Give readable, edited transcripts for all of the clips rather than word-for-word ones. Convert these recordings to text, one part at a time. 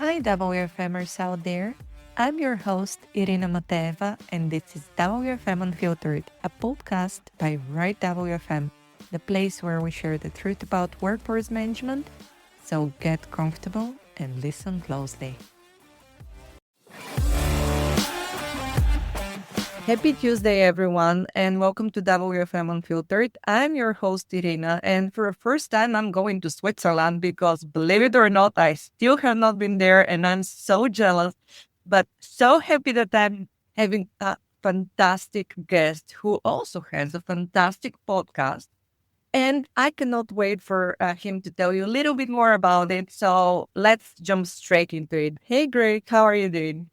Hi, WFMers out there. I'm your host, Irina Mateva, and this is WFM Unfiltered, a podcast by Right WFM, the place where we share the truth about workforce management. So get comfortable and listen closely. Happy Tuesday, everyone, and welcome to WFM Unfiltered. I'm your host, Irina, and for the first time, I'm going to Switzerland because, believe it or not, I still have not been there, and I'm so jealous, but so happy that I'm having a fantastic guest who also has a fantastic podcast. And I cannot wait for him to tell you a little bit more about it. So let's jump straight into it. Hey, Greg, how are you doing?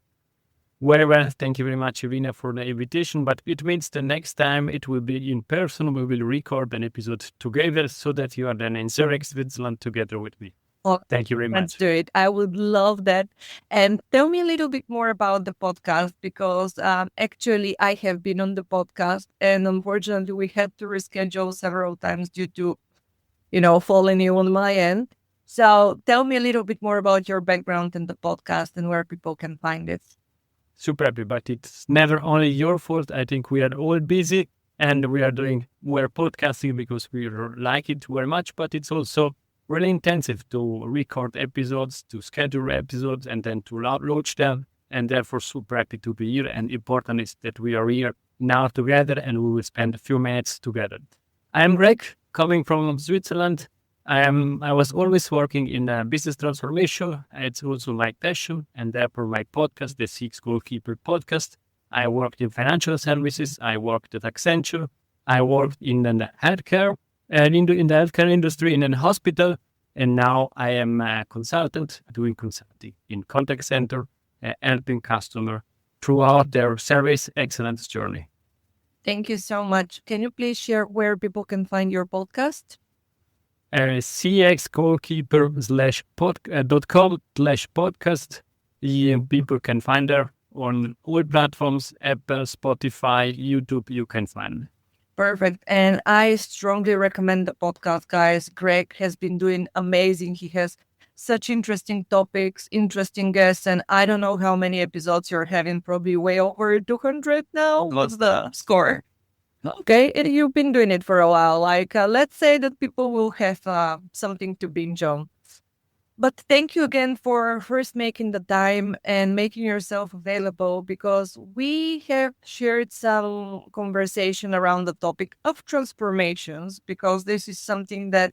Very well. Thank you very much, Irina, for the invitation. But it means the next time it will be in person. We will record an episode together so that you are then in Zurich, Switzerland, together with me. Oh, Thank you very let's much. do it. I would love that. And tell me a little bit more about the podcast because actually I have been on the podcast and unfortunately we had to reschedule several times due to, falling ill on my end. So tell me a little bit more about your background in the podcast and where people can find it. Super happy, but it's never only your fault. I think we are all busy and we're podcasting because we like it very much, but it's also really intensive to record episodes, to schedule episodes, and then to launch them. And therefore, super happy to be here. And important is that we are here now together and we will spend a few minutes together. I'm Greg, coming from Switzerland. I was always working in business transformation. It's also my passion, and therefore my podcast, the Six Goalkeeper podcast. I worked in financial services. I worked at Accenture. I worked in the healthcare and in the healthcare industry in a hospital. And now I am a consultant doing consulting in contact center, helping customer throughout their service excellence journey. Thank you so much. Can you please share where people can find your podcast? cxgoalkeeper.com/podcast. People can find there on all platforms, Apple, Spotify, YouTube, you can find. Perfect. And I strongly recommend the podcast, guys. Greg has been doing amazing. He has such interesting topics, interesting guests, and I don't know how many episodes you're having, probably way over 200 now. What's the score? Okay, and you've been doing it for a while. Like, let's say that people will have something to binge on. But thank you again for first making the time and making yourself available because we have shared some conversation around the topic of transformations because this is something that,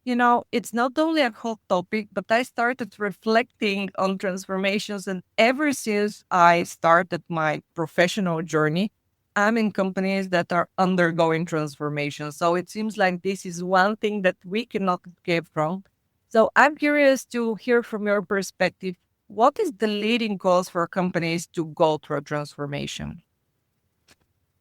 it's not only a hot topic, but I started reflecting on transformations. And ever since I started my professional journey, I'm in companies that are undergoing transformation. So it seems like this is one thing that we cannot escape from. So I'm curious to hear from your perspective, what is the leading cause for companies to go through a transformation?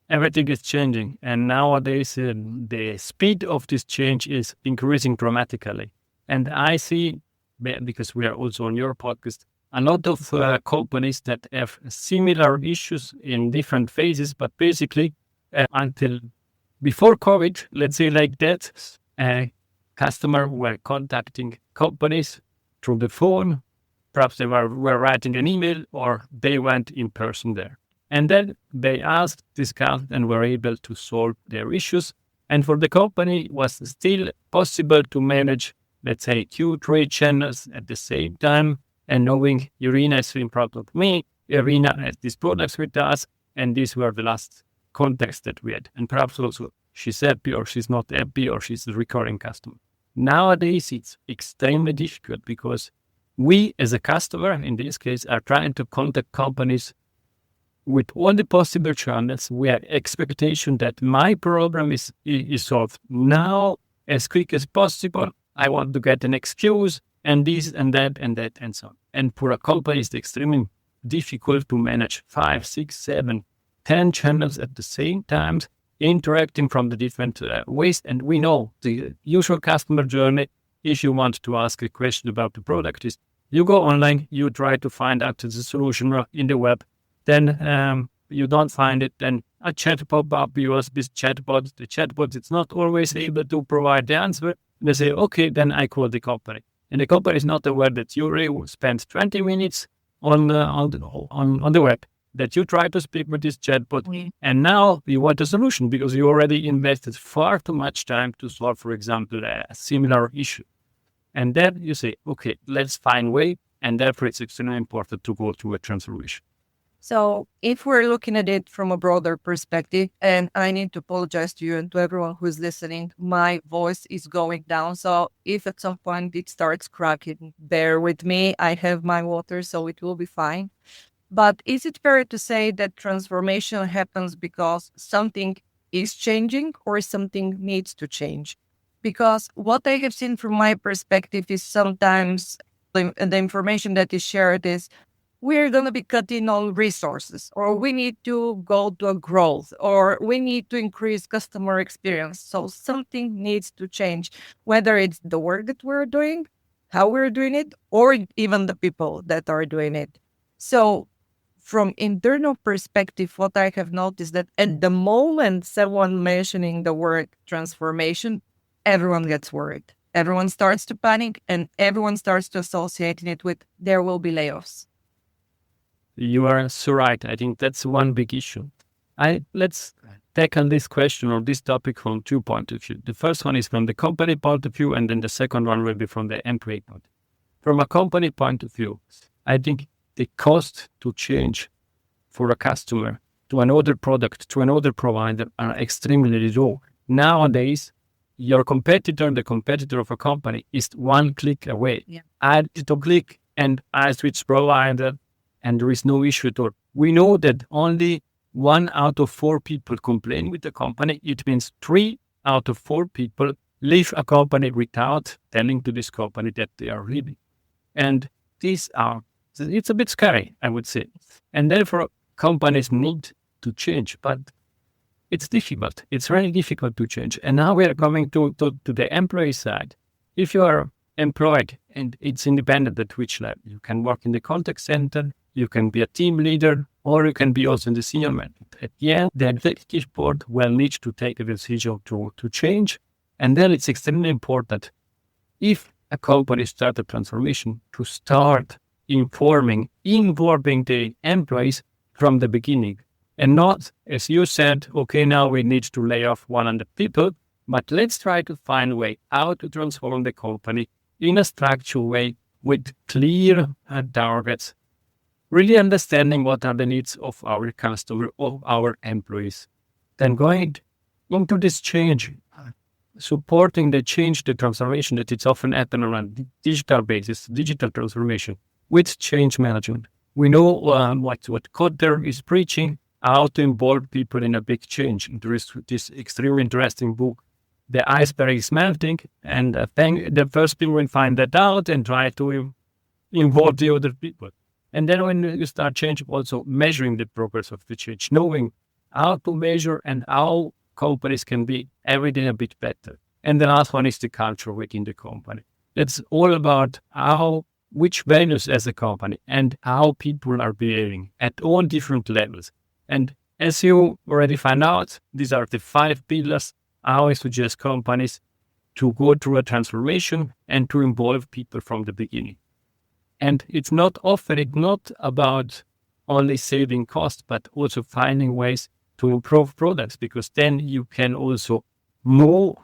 Everything is changing. And nowadays, the speed of this change is increasing dramatically. And I see, because we are also on your podcast, a lot of companies that have similar issues in different phases, but basically until before COVID, let's say like that, customers were contacting companies through the phone. Perhaps they were writing an email or they went in person there. And then they asked, discussed, and were able to solve their issues. And for the company, it was still possible to manage, let's say, 2-3 channels at the same time. And knowing Irina is in front of me, Irina has these products with us, and these were the last contacts that we had. And perhaps also she's happy or she's not happy or she's a recurring customer. Nowadays, it's extremely difficult because we as a customer, in this case, are trying to contact companies with all the possible channels. We have expectation that my problem is solved now as quick as possible. I want to get an excuse and this and that and that and so on. And for a company, it's extremely difficult to manage 5, 6, 7, 10 channels at the same time, interacting from the different ways. And we know the usual customer journey, if you want to ask a question about the product, is you go online, you try to find out the solution in the web, then you don't find it, then a chat pop up, you ask this chatbot, the chatbot is not always able to provide the answer. They say, okay, then I call the company. And the company is not aware that you already spent 20 minutes on the web, that you try to speak with this chatbot, and now you want a solution because you already invested far too much time to solve, for example, a similar issue. And then you say, okay, let's find a way. And therefore, it's extremely important to go through a transformation. So if we're looking at it from a broader perspective, and I need to apologize to you and to everyone who's listening, my voice is going down. So if at some point it starts cracking, bear with me. I have my water, so it will be fine. But is it fair to say that transformation happens because something is changing or something needs to change? Because what I have seen from my perspective is sometimes the information that is shared is we're going to be cutting on resources, or we need to go to a growth, or we need to increase customer experience. So something needs to change, whether it's the work that we're doing, how we're doing it, or even the people that are doing it. So from internal perspective, what I have noticed that at the moment someone mentioning the word transformation, everyone gets worried. Everyone starts to panic and everyone starts to associate it with there will be layoffs. You are so right. I think that's one big issue. Let's tackle this question or this topic from 2 points of view. The first one is from the company point of view, and then the second one will be from the employee point. From a company point of view, I think the cost to change for a customer to another product, to another provider are extremely low. Nowadays, your competitor, the competitor of a company, is one click away. Yeah. I just click and I switch provider, and there is no issue at all. We know that only 1 out of 4 people complain with the company. It means 3 out of 4 people leave a company without telling to this company that they are leaving. And it's a bit scary, I would say. And therefore, companies need to change, but it's difficult. It's really difficult to change. And now we are coming to the employee side. If you are employed and it's independent at which level, you can work in the contact center, you can be a team leader, or you can be also in the senior management. At the end, the executive board will need to take a decision to change. And then it's extremely important, if a company starts a transformation, to start involving the employees from the beginning. And not, as you said, okay, now we need to lay off 100 people, but let's try to find a way how to transform the company in a structured way with clear targets, really understanding what are the needs of our customer, of our employees. Then going into this change, supporting the change, the transformation that it's often happening on digital basis, digital transformation with change management. We know what Kotter is preaching, how to involve people in a big change. There is this extremely interesting book, The Iceberg is Melting, and the first people will find that out and try to involve the other people. And then when you start changing, also measuring the progress of the change, knowing how to measure and how companies can be every day a bit better. And the last one is the culture within the company. It's all about which values as a company and how people are behaving at all different levels. And as you already found out, these are the 5 pillars. I always suggest companies to go through a transformation and to involve people from the beginning. And it's not about only saving costs, but also finding ways to improve products, because then you can also move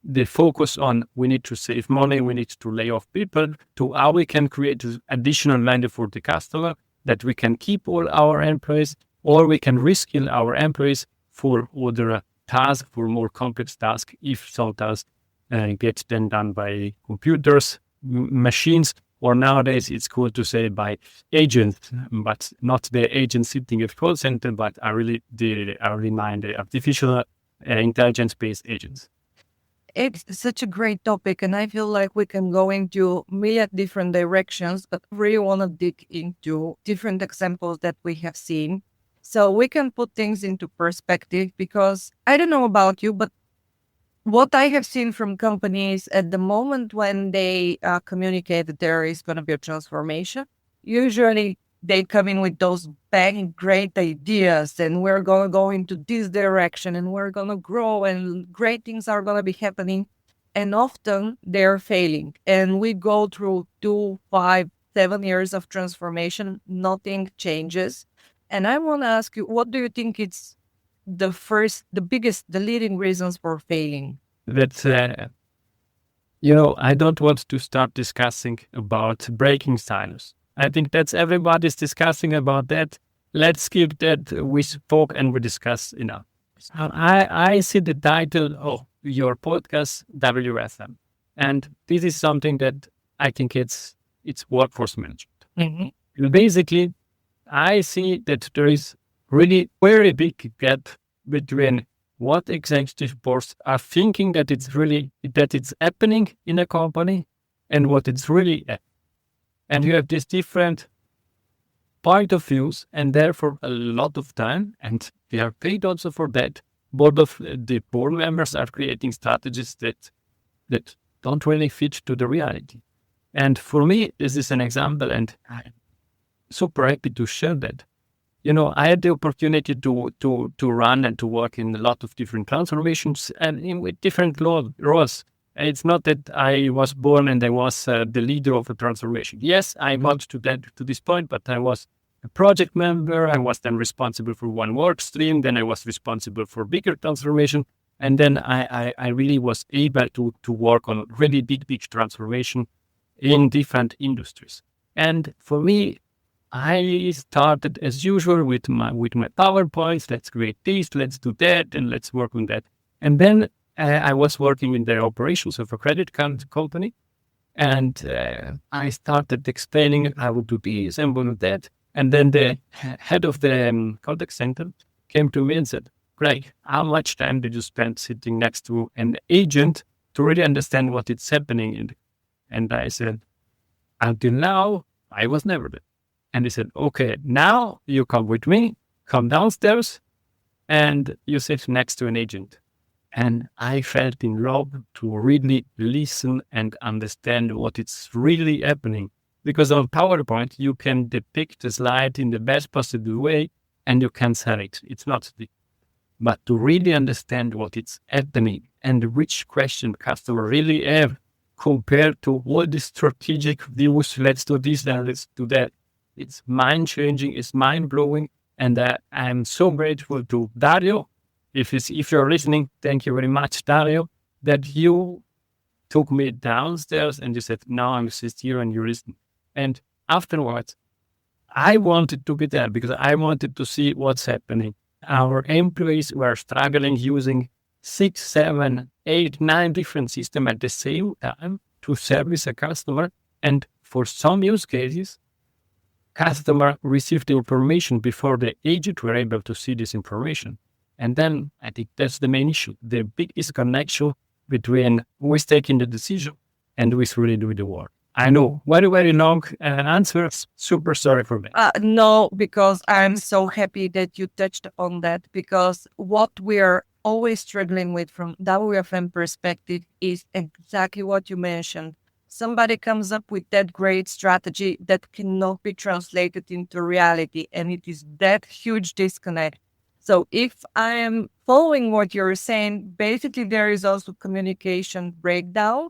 the focus on we need to save money, we need to lay off people, to how we can create additional value for the customer, that we can keep all our employees, or we can reskill our employees for other tasks, for more complex tasks, if some tasks get then done by computers, machines, or nowadays it's cool to say by agents, but not the agent sitting at call center, but are really the artificial intelligence-based agents. It's such a great topic, and I feel like we can go into million different directions, but I really want to dig into different examples that we have seen. So we can put things into perspective, because I don't know about you, but what I have seen from companies at the moment when they communicate that there is going to be a transformation, usually they come in with those bang great ideas, and we're going to go into this direction, and we're going to grow, and great things are going to be happening. and often they're failing. And we go through 2, 5, 7 years of transformation, nothing changes. And I want to ask you, what do you think it's the biggest, the leading reasons for failing? That I don't want to start discussing about breaking silos. I think that's everybody's discussing about that. Let's skip that. We spoke and we discussed enough. I see the title of your podcast, WFM, and this is something that I think it's workforce management. Mm-hmm. Basically, I see that there is really very big gap between what executive boards are thinking that it's happening in a company and what it's really at. And you have these different point of views, and therefore a lot of time, and they are paid also for that. Both of the board members are creating strategies that don't really fit to the reality. And for me, this is an example, and I'm super happy to share that. I had the opportunity to run and to work in a lot of different transformations and with different roles. It's not that I was born and I was the leader of a transformation. Yes, I got to this point, but I was a project member. I was then responsible for one work stream. Then I was responsible for bigger transformation. And then I really was able to work on really big transformation in different industries. And for me, I started as usual with my PowerPoints. Let's create this, let's do that, and let's work on that. And then I was working in the operations of a credit card company, and I started explaining I would do this and would do that. And then the head of the contact center came to me and said, "Greg, how much time did you spend sitting next to an agent to really understand what is happening?" And I said, "Until now, I was never there." And he said, "Okay, now you come with me, come downstairs, and you sit next to an agent." And I felt in love to really listen and understand what is really happening. Because on PowerPoint, you can depict a slide in the best possible way and you can sell it. It's not the, but to really understand what is happening and which question customer really have compared to all the strategic views, let's do this and let's do that. It's mind-changing, it's mind-blowing, and I'm so grateful to Dario. If you're listening, thank you very much, Dario, that you took me downstairs and you said, "Now I'm just here and you listen." And afterwards, I wanted to be there because I wanted to see what's happening. Our employees were struggling using 6, 7, 8, 9 different systems at the same time to service a customer. And for some use cases, customer received the information before the agent were able to see this information. And then I think that's the main issue. The big disconnection between who is taking the decision and who is really doing the work. I know, very, very long answer. Super sorry for me. No, because I'm so happy that you touched on that, because what we're always struggling with from WFM perspective is exactly what you mentioned. Somebody comes up with that great strategy that cannot be translated into reality, and it is that huge disconnect. So if I am following what you're saying, basically there is also communication breakdown.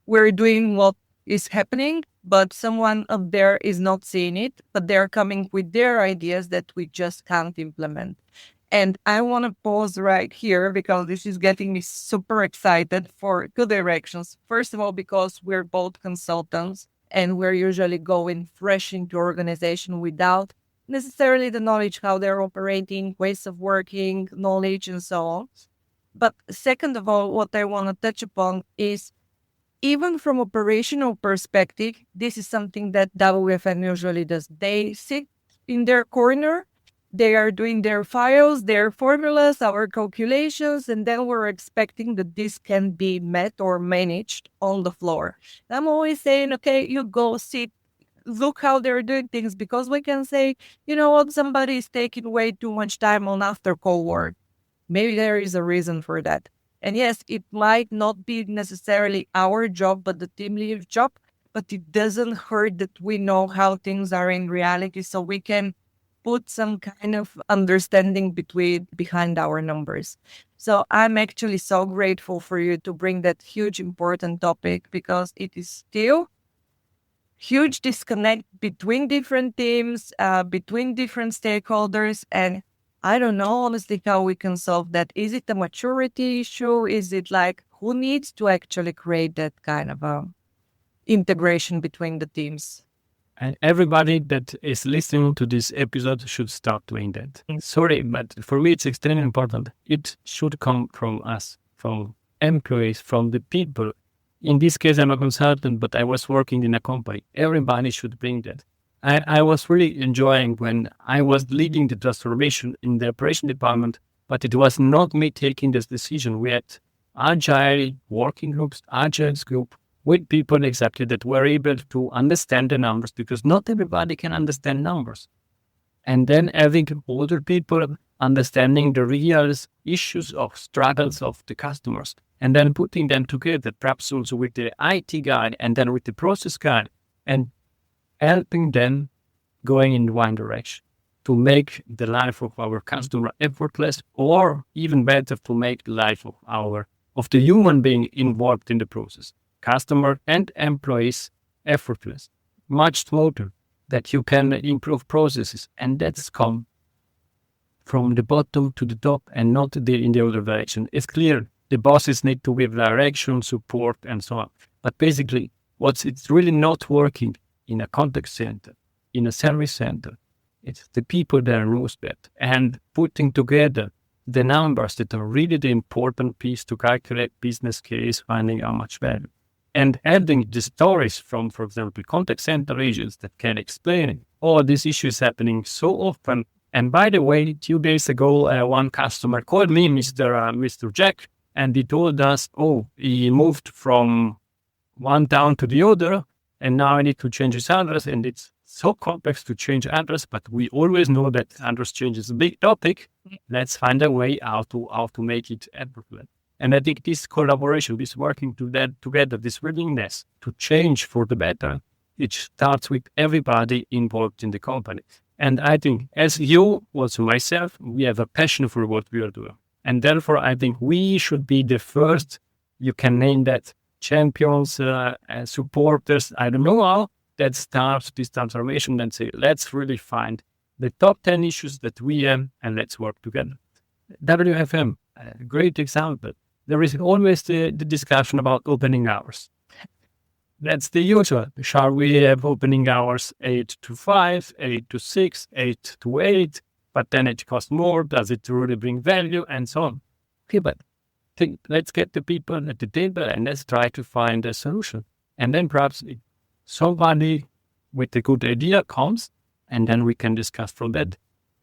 We're doing what is happening, but someone up there is not seeing it, but they're coming with their ideas that we just can't implement. And I want to pause right here because this is getting me super excited for two directions. First of all, because we're both consultants and we're usually going fresh into organization without necessarily the knowledge how they're operating, ways of working, knowledge, and so on. But second of all, what I want to touch upon is even from operational perspective, this is something that WFM usually does. They sit in their corner, they are doing their files, their formulas, our calculations, and then we're expecting that this can be met or managed on the floor. I'm always saying, okay, you go sit, look how they're doing things, because we can say, you know what, somebody is taking way too much time on after call work. Maybe there is a reason for that. And yes, it might not be necessarily our job, but the team leader's job, but it doesn't hurt that we know how things are in reality so we can put some kind of understanding behind our numbers. So I'm actually so grateful for you to bring that huge important topic, because it is still huge disconnect between different teams, between different stakeholders. And I don't know, honestly, how we can solve that. Is it a maturity issue? Is it like, who needs to actually create that kind of integration between the teams? And everybody that is listening to this episode should start doing that. Sorry, but for me, it's extremely important. It should come from us, from employees, from the people. In this case, I'm a consultant, but I was working in a company. Everybody should bring that. I was really enjoying when I was leading the transformation in the operation department, but it was not me taking this decision. We had agile working groups, agile group, with people exactly that were able to understand the numbers, because not everybody can understand numbers. And then having older people understanding the real issues of struggles of the customers, and then putting them together, perhaps also with the IT guy and then with the process guy, and helping them going in one direction to make the life of our customer effortless, or even better, to make the life of the human being involved in the process, customer and employees, effortless, much smoother, that you can improve processes. And that's come from the bottom to the top and not in the other direction. It's clear the bosses need to give direction, support, and so on. But basically, it's really not working in a contact center, in a service center, it's the people that knows that, and putting together the numbers that are really the important piece to calculate business case, finding how much value. And adding the stories from, for example, contact center agents that can explain all these issues happening so often. And by the way, 2 days ago, one customer called me, Mr. Jack, and he told us, he moved from one town to the other, and now I need to change his address, and it's so complex to change address, but we always know that address change is a big topic. Let's find a way how to make it effortless. And I think this collaboration, this working together, this willingness to change for the better, it starts with everybody involved in the company. And I think, as you, also myself, we have a passion for what we are doing. And therefore, I think we should be the first, you can name that, champions, supporters, I don't know how, that starts this transformation and say, let's really find the top 10 issues that we have and let's work together. WFM, a great example. There is always the discussion about opening hours. That's the usual. Shall we have opening hours 8 to 5, 8 to 6, 8 to 8, but then it costs more. Does it really bring value? And so on. Okay, but let's get the people at the table and let's try to find a solution. And then perhaps somebody with a good idea comes, and then we can discuss from that.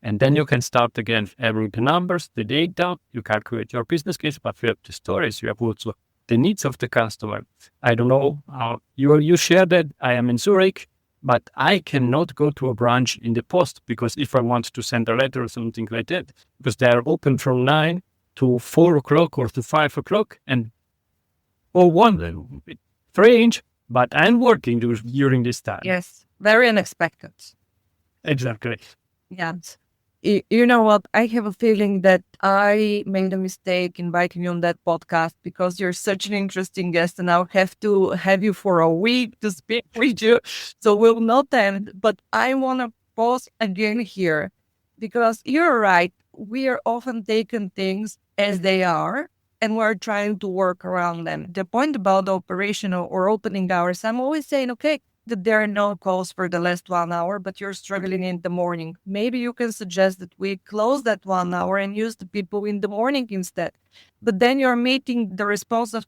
And then you can start again having the numbers, the data, you calculate your business case, but you have the stories, you have also the needs of the customer. I don't know how you share that. I am in Zurich, but I cannot go to a branch in the post, because if I want to send a letter or something like that, because they are open from 9 to 4 o'clock or to 5 o'clock, and strange, but I'm working during this time. Yes, very unexpected. Exactly. Yes. You know what? I have a feeling that I made a mistake inviting you on that podcast, because you're such an interesting guest, and I'll have to have you for a week to speak with you. So we'll not end. But I want to pause again here, because you're right. We are often taking things as they are, and we're trying to work around them. The point about operational or opening hours, I'm always saying, okay, that there are no calls for the last 1 hour, but you're struggling in the morning. Maybe you can suggest that we close that 1 hour and use the people in the morning instead. But then you're meeting the response of,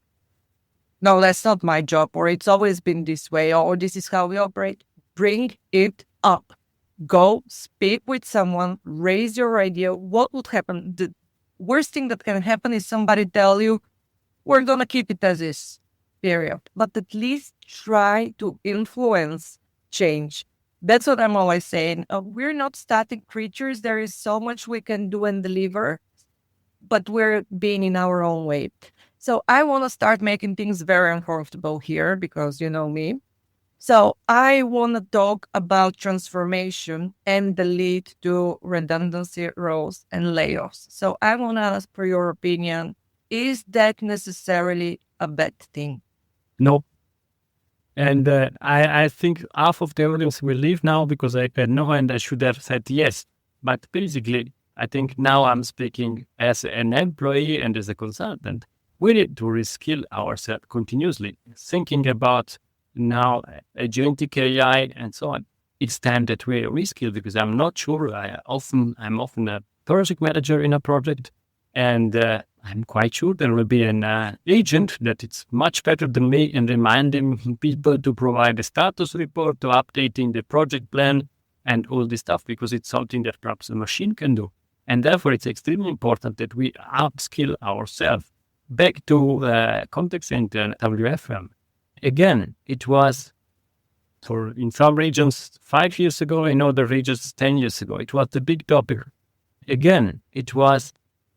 no, that's not my job, or it's always been this way, or this is how we operate. Bring it up. Go speak with someone, raise your radio. What would happen? The worst thing that can happen is somebody tell you, we're going to keep it as is. Period. But at least try to influence change. That's what I'm always saying. We're not static creatures. There is so much we can do and deliver, but we're being in our own way. So I want to start making things very uncomfortable here, because you know me. So I want to talk about transformation and the lead to redundancy roles and layoffs. So I want to ask for your opinion. Is that necessarily a bad thing? No. And I think half of the audience will leave now because I said no, and I should have said yes. But basically, I think now I'm speaking as an employee and as a consultant. We need to reskill ourselves continuously, thinking about now agentic AI and so on. It's time that we reskill because I'm not sure. I'm often a project manager in a project, and I'm quite sure there will be an agent that it's much better than me in reminding people to provide a status report, to updating the project plan, and all this stuff, because it's something that perhaps a machine can do. And therefore, it's extremely important that we upskill ourselves. Back to contact center WFM. Again, it was in some regions 5 years ago, in other regions 10 years ago. It was the big topic. Again, it was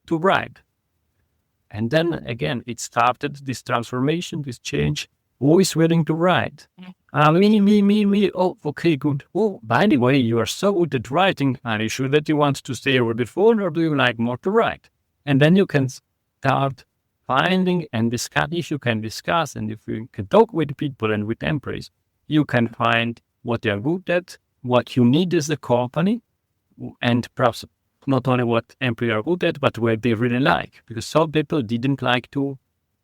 to write. And then again, it started this transformation, this change. Who is willing to write? Me. Oh, okay, good. Oh, by the way, you are so good at writing. Are you sure that you want to stay over the phone, or do you like more to write? And then you can start finding and discuss. If you can discuss, and if you can talk with people and with employees, you can find what they are good at, what you need as a company, and perhaps not only what employees are good at, but what they really like. Because some people didn't like to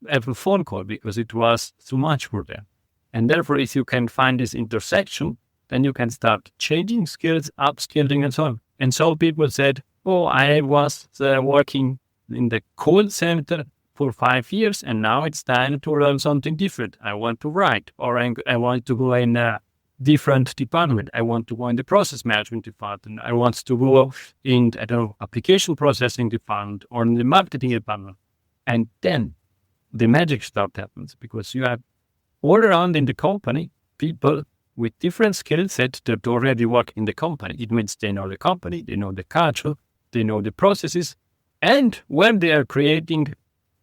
have a phone call because it was too much for them. And therefore, if you can find this intersection, then you can start changing skills, upskilling, and so on. And some people said, oh, I was working in the call center for 5 years, and now it's time to learn something different. I want to write, or I want to go in a different department. I want to go in the process management department. I want to go in, application processing department or in the marketing department. And then the magic stuff happens, because you have all around in the company people with different skill sets that already work in the company. It means they know the company, they know the culture, they know the processes. And when they are creating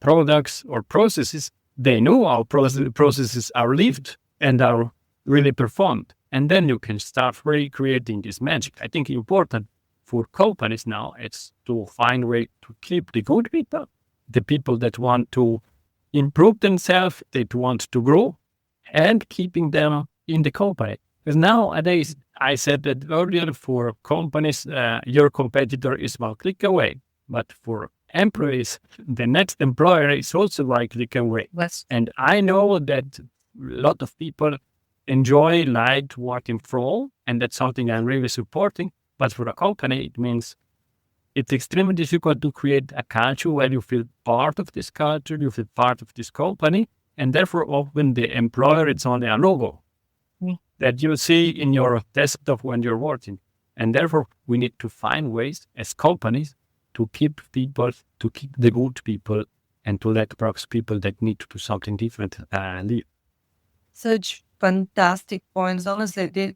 products or processes, they know how processes are lived and are really performed. And then you can start recreating this magic. I think important for companies now is to find a way to keep the good people, the people that want to improve themselves, that want to grow, and keeping them in the company. Because nowadays, I said that earlier, for companies, your competitor is one click away. But for employees, the next employer is also one click away. Yes. And I know that a lot of people like working from home, and that's something I'm really supporting. But for a company, it means it's extremely difficult to create a culture where you feel part of this culture, you feel part of this company, and therefore often the employer, it's only a logo that you see in your desktop when you're working. And therefore we need to find ways as companies to keep people, to keep the good people, and to let perhaps people that need to do something different leave. Such fantastic points. Honestly,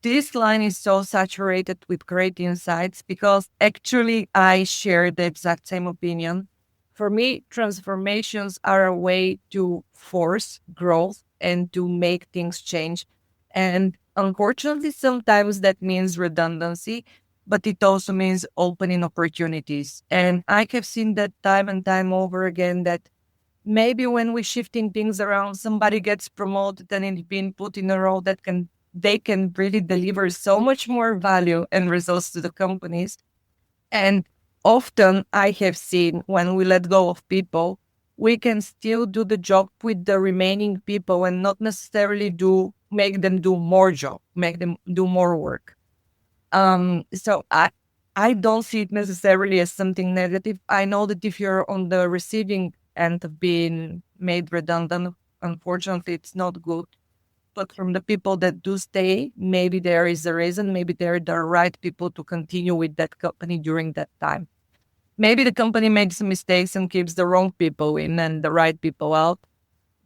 this line is so saturated with great insights, because actually I share the exact same opinion. For me, transformations are a way to force growth and to make things change. And unfortunately, sometimes that means redundancy, but it also means opening opportunities. And I have seen that time and time over again, that maybe when we're shifting things around, somebody gets promoted and it's being put in a role that they can really deliver so much more value and results to the companies. And often I have seen, when we let go of people, we can still do the job with the remaining people and not necessarily make them do more job, make them do more work. So I don't see it necessarily as something negative. I know that if you're on the receiving end of being made redundant, unfortunately, it's not good. But from the people that do stay, maybe there is a reason. Maybe they're the right people to continue with that company during that time. Maybe the company makes mistakes and keeps the wrong people in and the right people out.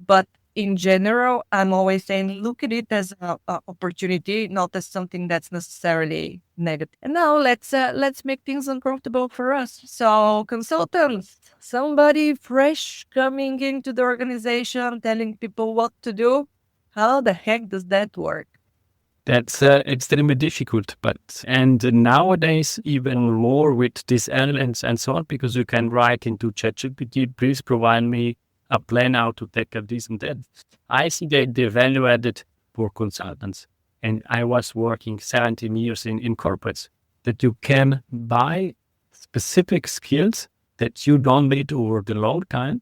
But in general, I'm always saying, look at it as an opportunity, not as something that's necessarily negative. And now let's make things uncomfortable for us. So consultants, somebody fresh coming into the organization, telling people what to do. How the heck does that work? That's extremely difficult, and nowadays even more with these LLMs and so on, because you can write into ChatGPT, please provide me a plan how to tackle this and that. I see the value added for consultants, and I was working 17 years in corporates, that you can buy specific skills that you don't need over the long time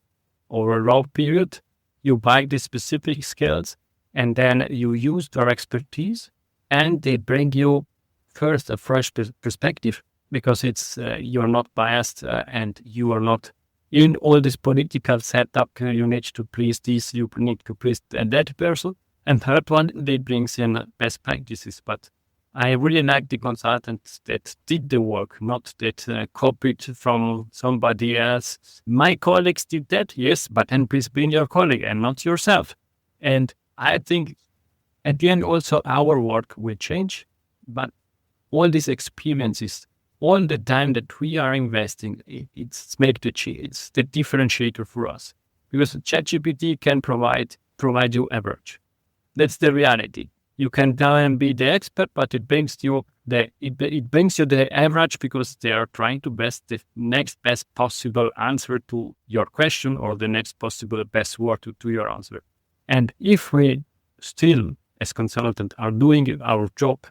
or a long period. You buy the specific skills, and then you use their expertise, and they bring you first a fresh perspective, because it's you're not biased, and you are not in all this political setup. You need to please this, you need to please that person. And third one, they brings in best practices. But I really like the consultants that did the work, not that copied from somebody else. My colleagues did that, yes, but then please be your colleague and not yourself. And I think at the end also our work will change, but all these experiences, all the time that we are investing, it's make the it's the differentiator for us, because ChatGPT can provide you average. That's the reality. You can tell them be the expert, but it brings you the average, because they are trying to best the next best possible answer to your question, or the next possible best word to your answer. And if we still, as consultants, are doing our job,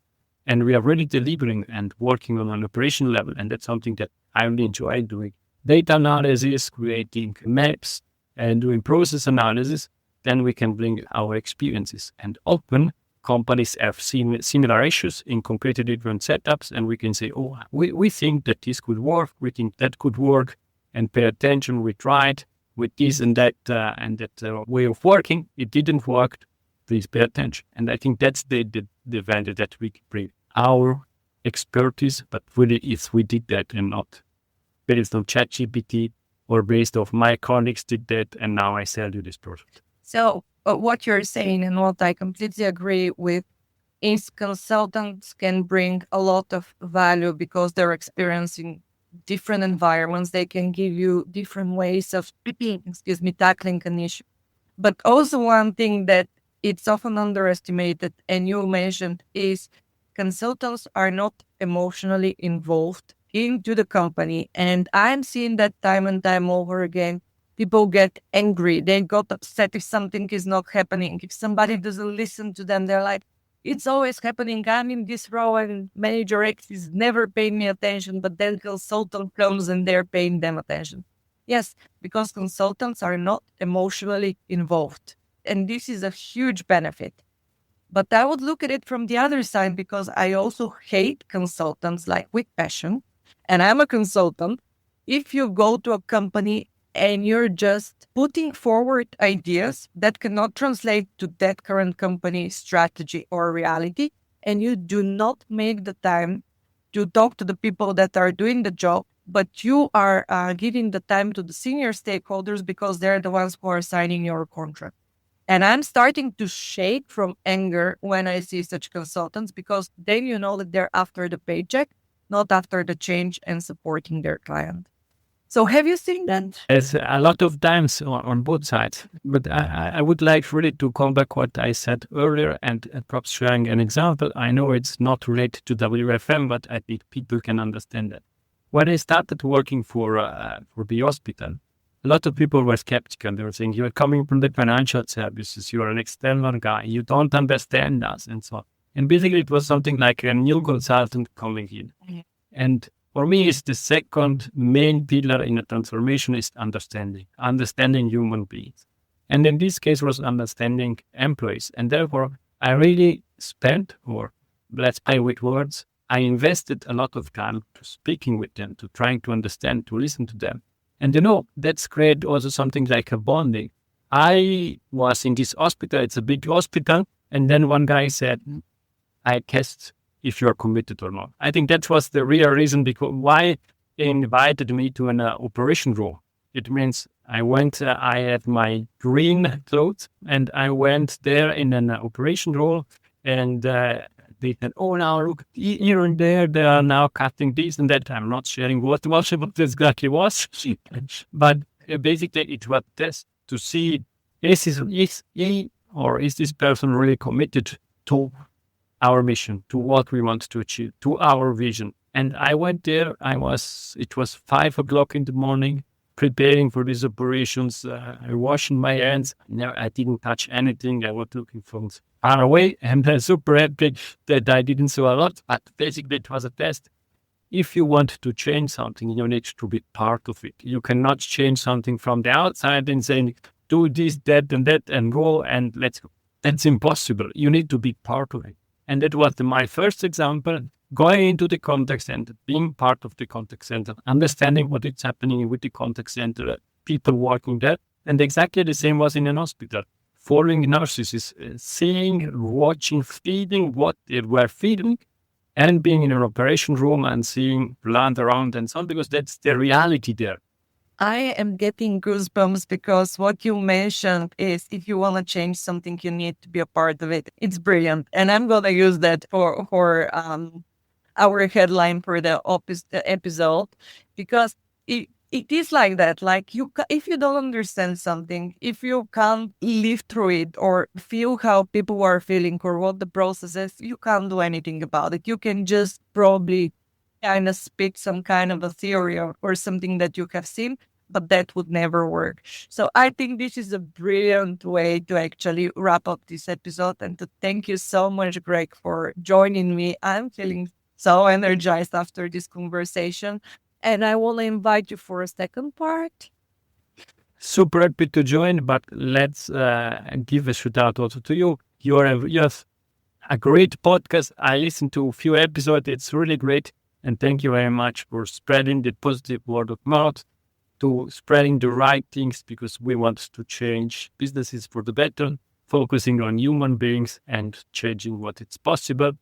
and we are really delivering and working on an operational level, and that's something that I really enjoy doing, data analysis, creating maps, and doing process analysis, then we can bring our experiences. And often companies have seen similar issues in completely different setups, and we can say, oh, we think that this could work, we think that could work, and pay attention, we tried with this and that way of working, it didn't work, please pay attention. And I think that's the value that we can bring, our expertise, but really if we did that and not based on ChatGPT or based off my colleagues did that, and now I sell you this product. So what you're saying, and what I completely agree with, is consultants can bring a lot of value because they're experiencing different environments. They can give you different ways of, tackling an issue. But also one thing that it's often underestimated, and you mentioned, is consultants are not emotionally involved into the company. And I'm seeing that time and time over again. People get angry. They got upset if something is not happening. If somebody doesn't listen to them, they're like, it's always happening. I'm in this role and manager X is never paying me attention, but then consultant comes and they're paying them attention. Yes, because consultants are not emotionally involved. And this is a huge benefit. But I would look at it from the other side, because I also hate consultants like with passion. And I'm a consultant. If you go to a company and you're just putting forward ideas that cannot translate to that current company strategy or reality, and you do not make the time to talk to the people that are doing the job, but you are giving the time to the senior stakeholders because they're the ones who are signing your contract. And I'm starting to shake from anger when I see such consultants, because then you know that they're after the paycheck, not after the change and supporting their client. So have you seen that? It's a lot of times on both sides. But I would like really to come back what I said earlier, and perhaps sharing an example. I know it's not related to WFM, but I think people can understand that. When I started working for the hospital, a lot of people were skeptical. They were saying, you're coming from the financial services, you're an external guy, you don't understand us, and so on. And basically it was something like a new consultant coming in. Mm-hmm. And for me, it's the second main pillar in a transformation is understanding human beings. And in this case was understanding employees. And therefore, I really spent, or let's play with words, I invested a lot of time to speaking with them, to trying to understand, to listen to them. And that's great also something like a bonding. I was in this hospital, it's a big hospital. And then one guy said, I test if you're committed or not. I think that was the real reason because why they invited me to an operation role. It means I went, I had my green clothes and I went there in an operation role, and they said, oh, now look here and there, they are now cutting this and that. I'm not sharing what exactly was, but basically it was test to see, is he or is this person really committed to our mission, to what we want to achieve, to our vision? And I went there. It was 5 o'clock in the morning, preparing for these operations. I washing my hands. No, I didn't touch anything. I was looking from far away, and I'm super happy that I didn't see a lot. But basically, it was a test. If you want to change something, you need to be part of it. You cannot change something from the outside and saying, do this, that, and go, and let's go. That's impossible. You need to be part of it. And that was my first example, going into the contact center, being part of the contact center, understanding what is happening with the contact center, people working there. And exactly the same was in an hospital. Following nurses, seeing, watching, feeding what they were feeding, and being in an operation room and seeing blood around and so on, because that's the reality there. I am getting goosebumps because what you mentioned is if you want to change something, you need to be a part of it. It's brilliant. And I'm going to use that for our headline for the episode, because it is like that. Like if you don't understand something, if you can't live through it or feel how people are feeling or what the process is, you can't do anything about it. You can just probably kind of speak some kind of a theory or something that you have seen, but that would never work. So I think this is a brilliant way to actually wrap up this episode, and to thank you so much, Greg, for joining me. I'm feeling so energized after this conversation, and I want to invite you for a second part. Super happy to join, but let's give a shout out also to you. You have a great podcast. I listened to a few episodes. It's really great. And thank you very much for spreading the positive word of mouth, to spreading the right things, because we want to change businesses for the better, focusing on human beings and changing what is possible.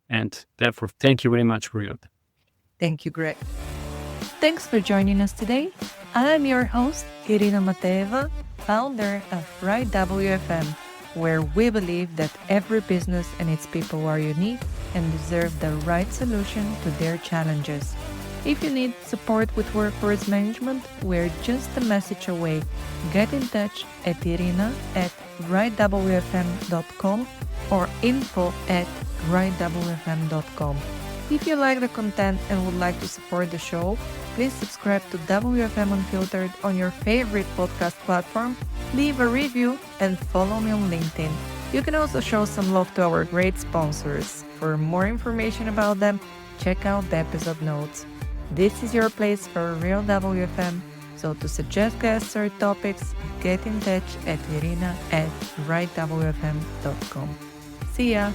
And therefore, thank you very much for your time. Thank you, Greg. Thanks for joining us today. I'm your host, Irina Mateeva, founder of Right WFM, where we believe that every business and its people are unique and deserve the right solution to their challenges. If you need support with workforce management, we're just a message away. Get in touch at irina@rightwfm.com or info@rightwfm.com. If you like the content and would like to support the show, please subscribe to WFM Unfiltered on your favorite podcast platform, leave a review, and follow me on LinkedIn. You can also show some love to our great sponsors. For more information about them, check out the episode notes. This is your place for real WFM, so to suggest guests or topics, get in touch at irina@rightwfm.com. See ya!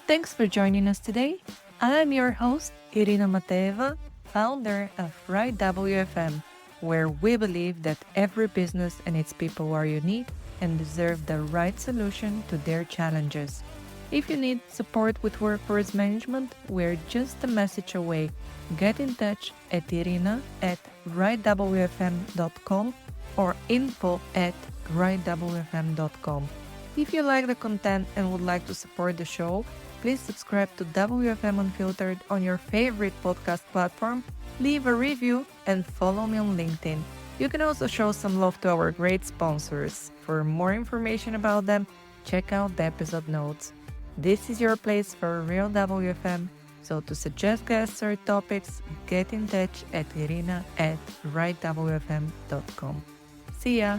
Thanks for joining us today. I'm your host, Irina Mateeva, founder of Right WFM, where we believe that every business and its people are unique and deserve the right solution to their challenges. If you need support with workforce management, we're just a message away. Get in touch at irina@rightwfm.com or info@rightwfm.com. If you like the content and would like to support the show, please subscribe to WFM Unfiltered on your favorite podcast platform, leave a review, and follow me on LinkedIn. You can also show some love to our great sponsors. For more information about them, check out the episode notes. This is your place for real WFM, so to suggest guests or topics, get in touch at irina@rightwfm.com. See ya!